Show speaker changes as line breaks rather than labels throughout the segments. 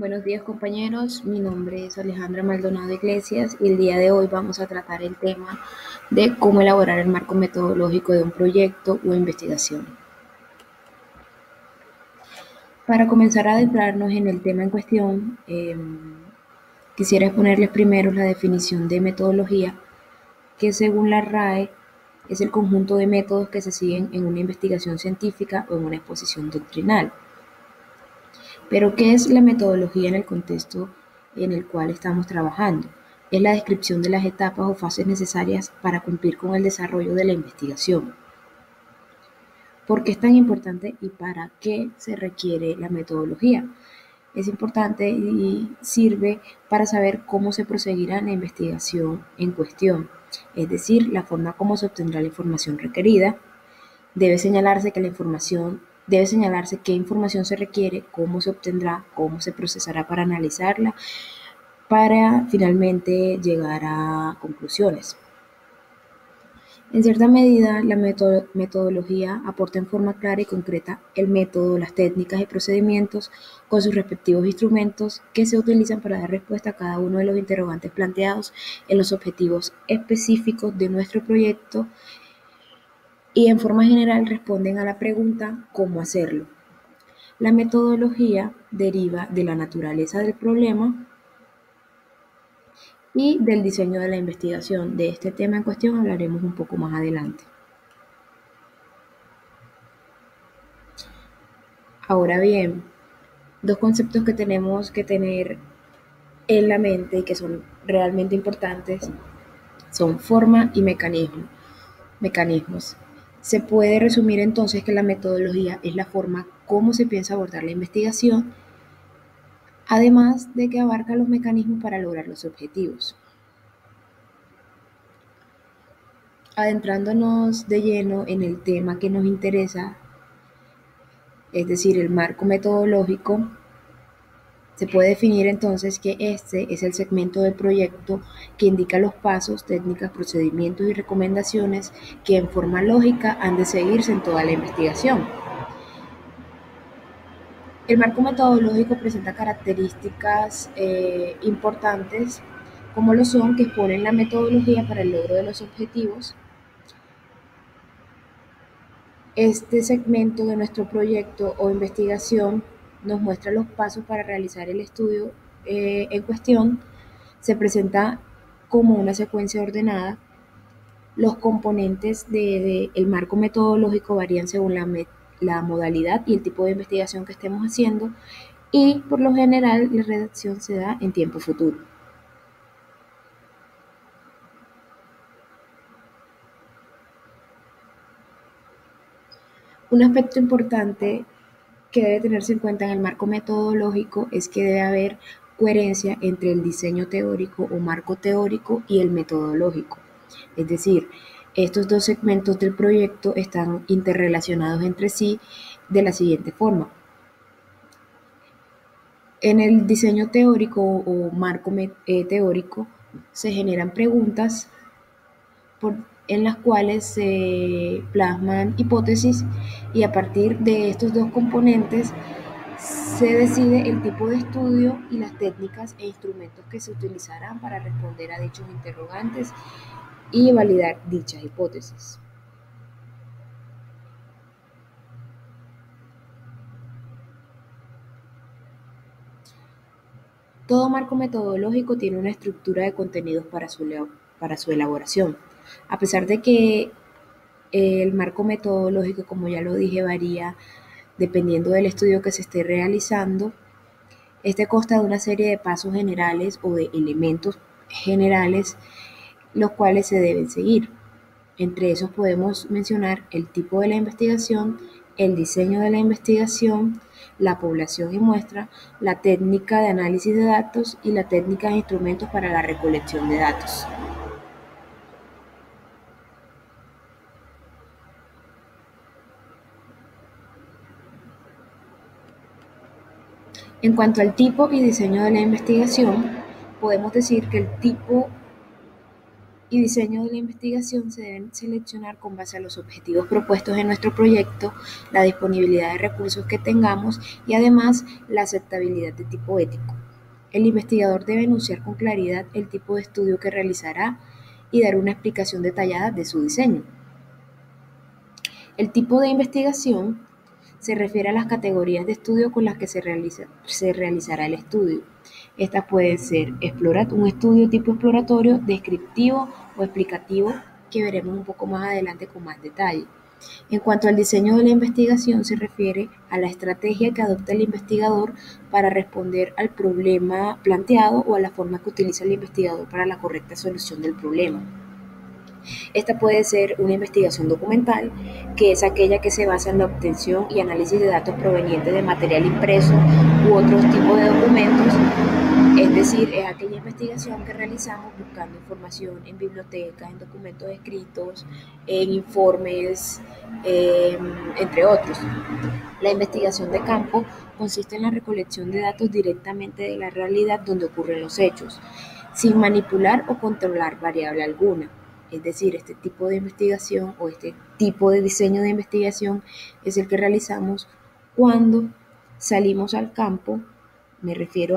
Buenos días compañeros, mi nombre es Alejandra Maldonado Iglesias y el día de hoy vamos a tratar el tema de cómo elaborar el marco metodológico de un proyecto o investigación. Para comenzar a adentrarnos en el tema en cuestión, quisiera exponerles primero la definición de metodología, que según la RAE es el conjunto de métodos que se siguen en una investigación científica o en una exposición doctrinal. Pero, ¿qué es la metodología en el contexto en el cual estamos trabajando? Es la descripción de las etapas o fases necesarias para cumplir con el desarrollo de la investigación. ¿Por qué es tan importante y para qué se requiere la metodología? Es importante y sirve para saber cómo se proseguirá en la investigación en cuestión, es decir, la forma como se obtendrá la información requerida. Debe señalarse qué información se requiere, cómo se obtendrá, cómo se procesará para analizarla, para finalmente llegar a conclusiones. En cierta medida, la metodología aporta en forma clara y concreta el método, las técnicas y procedimientos con sus respectivos instrumentos que se utilizan para dar respuesta a cada uno de los interrogantes planteados en los objetivos específicos de nuestro proyecto y en forma general responden a la pregunta ¿cómo hacerlo? La metodología deriva de la naturaleza del problema y del diseño de la investigación. De este tema en cuestión hablaremos un poco más adelante. Ahora bien, dos conceptos que tenemos que tener en la mente y que son realmente importantes son forma y mecanismos. Se puede resumir entonces que la metodología es la forma como se piensa abordar la investigación, además de que abarca los mecanismos para lograr los objetivos. Adentrándonos de lleno en el tema que nos interesa, es decir, el marco metodológico, se puede definir entonces que este es el segmento del proyecto que indica los pasos, técnicas, procedimientos y recomendaciones que en forma lógica han de seguirse en toda la investigación. El marco metodológico presenta características importantes como lo son que exponen la metodología para el logro de los objetivos. Este segmento de nuestro proyecto o investigación nos muestra los pasos para realizar el estudio en cuestión. Se presenta como una secuencia ordenada. Los componentes del marco metodológico varían según la modalidad y el tipo de investigación que estemos haciendo y por lo general la redacción se da en tiempo futuro. Un aspecto importante que debe tenerse en cuenta en el marco metodológico es que debe haber coherencia entre el diseño teórico o marco teórico y el metodológico. Es decir, estos dos segmentos del proyecto están interrelacionados entre sí de la siguiente forma. En el diseño teórico o marco teórico se generan preguntas en las cuales se plasman hipótesis y a partir de estos dos componentes se decide el tipo de estudio y las técnicas e instrumentos que se utilizarán para responder a dichos interrogantes y validar dichas hipótesis. Todo marco metodológico tiene una estructura de contenidos para su elaboración. A pesar de que el marco metodológico, como ya lo dije, varía dependiendo del estudio que se esté realizando. Este consta de una serie de pasos generales o de elementos generales los cuales se deben seguir. Entre esos podemos mencionar el tipo de la investigación, el diseño de la investigación, la población y muestra, la técnica de análisis de datos y la técnica de instrumentos para la recolección de datos. En cuanto al tipo y diseño de la investigación, podemos decir que el tipo y diseño de la investigación se deben seleccionar con base a los objetivos propuestos en nuestro proyecto, la disponibilidad de recursos que tengamos y además la aceptabilidad de tipo ético. El investigador debe enunciar con claridad el tipo de estudio que realizará y dar una explicación detallada de su diseño. El tipo de investigación se refiere a las categorías de estudio con las que se realizará el estudio. Estas pueden ser un estudio tipo exploratorio, descriptivo o explicativo, que veremos un poco más adelante con más detalle. En cuanto al diseño de la investigación, se refiere a la estrategia que adopta el investigador para responder al problema planteado o a la forma que utiliza el investigador para la correcta solución del problema. Esta puede ser una investigación documental, que es aquella que se basa en la obtención y análisis de datos provenientes de material impreso u otros tipos de documentos. Es decir, es aquella investigación que realizamos buscando información en bibliotecas, en documentos escritos, en informes, entre otros. La investigación de campo consiste en la recolección de datos directamente de la realidad donde ocurren los hechos, sin manipular o controlar variable alguna. Es decir, este tipo de investigación o este tipo de diseño de investigación es el que realizamos cuando salimos al campo, me refiero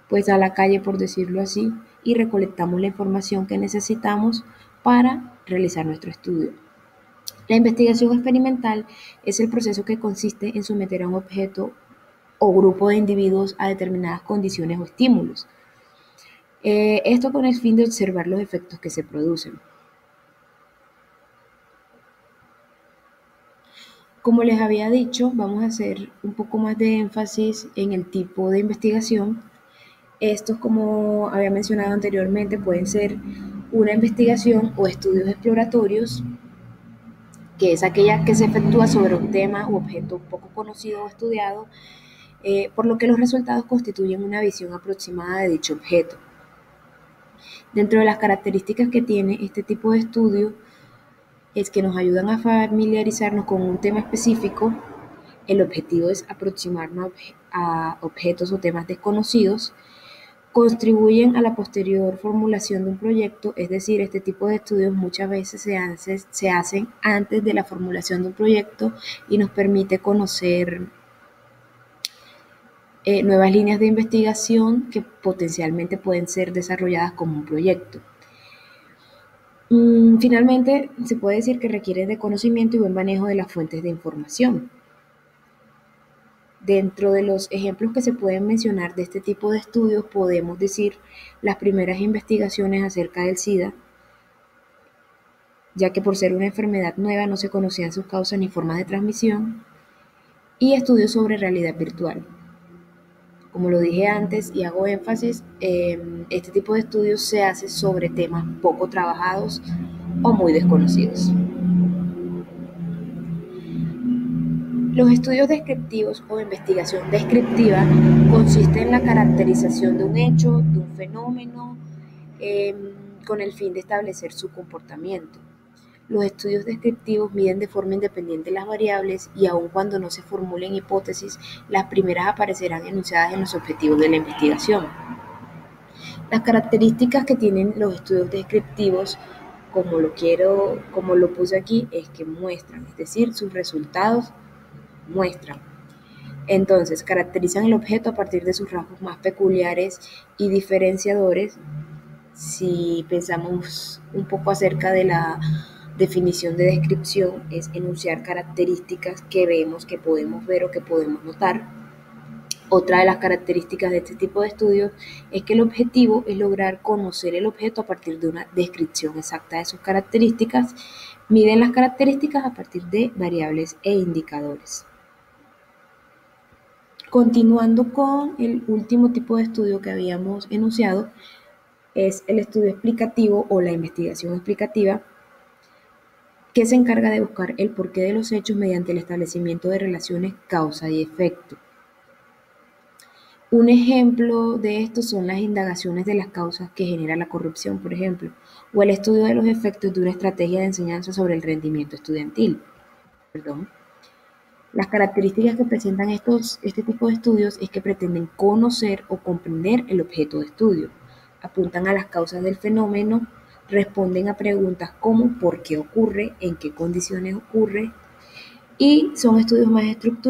pues a la calle, por decirlo así, y recolectamos la información que necesitamos para realizar nuestro estudio. La investigación experimental es el proceso que consiste en someter a un objeto o grupo de individuos a determinadas condiciones o estímulos. Esto con el fin de observar los efectos que se producen. Como les había dicho, vamos a hacer un poco más de énfasis en el tipo de investigación. Estos, como había mencionado anteriormente, pueden ser una investigación o estudios exploratorios, que es aquella que se efectúa sobre un tema u objeto poco conocido o estudiado, por lo que los resultados constituyen una visión aproximada de dicho objeto. Dentro de las características que tiene este tipo de estudio es que nos ayudan a familiarizarnos con un tema específico. El objetivo es aproximarnos a objetos o temas desconocidos. Contribuyen a la posterior formulación de un proyecto, es decir, este tipo de estudios muchas veces se hacen antes de la formulación de un proyecto y nos permite conocer nuevas líneas de investigación que potencialmente pueden ser desarrolladas como un proyecto. Finalmente, se puede decir que requiere de conocimiento y buen manejo de las fuentes de información. Dentro de los ejemplos que se pueden mencionar de este tipo de estudios, podemos decir las primeras investigaciones acerca del SIDA, ya que por ser una enfermedad nueva no se conocían sus causas ni formas de transmisión, y estudios sobre realidad virtual. Como lo dije antes y hago énfasis, este tipo de estudios se hace sobre temas poco trabajados o muy desconocidos. Los estudios descriptivos o investigación descriptiva consiste en la caracterización de un hecho, de un fenómeno, con el fin de establecer su comportamiento. Los estudios descriptivos miden de forma independiente las variables y aun cuando no se formulen hipótesis, las primeras aparecerán enunciadas en los objetivos de la investigación. Las características que tienen los estudios descriptivos, como lo puse aquí, es que muestran, es decir, sus resultados muestran. Entonces, caracterizan el objeto a partir de sus rasgos más peculiares y diferenciadores. Si pensamos un poco acerca de la definición de descripción, es enunciar características que vemos, que podemos ver o que podemos notar. Otra de las características de este tipo de estudios es que el objetivo es lograr conocer el objeto a partir de una descripción exacta de sus características. Miden las características a partir de variables e indicadores. Continuando con el último tipo de estudio que habíamos enunciado, es el estudio explicativo o la investigación explicativa, que se encarga de buscar el porqué de los hechos mediante el establecimiento de relaciones causa y efecto. Un ejemplo de esto son las indagaciones de las causas que genera la corrupción, por ejemplo, o el estudio de los efectos de una estrategia de enseñanza sobre el rendimiento estudiantil. Las características que presentan este tipo de estudios es que pretenden conocer o comprender el objeto de estudio. apuntan a las causas del fenómeno, responden a preguntas como ¿por qué ocurre?, ¿en qué condiciones ocurre? Y son estudios más estructurados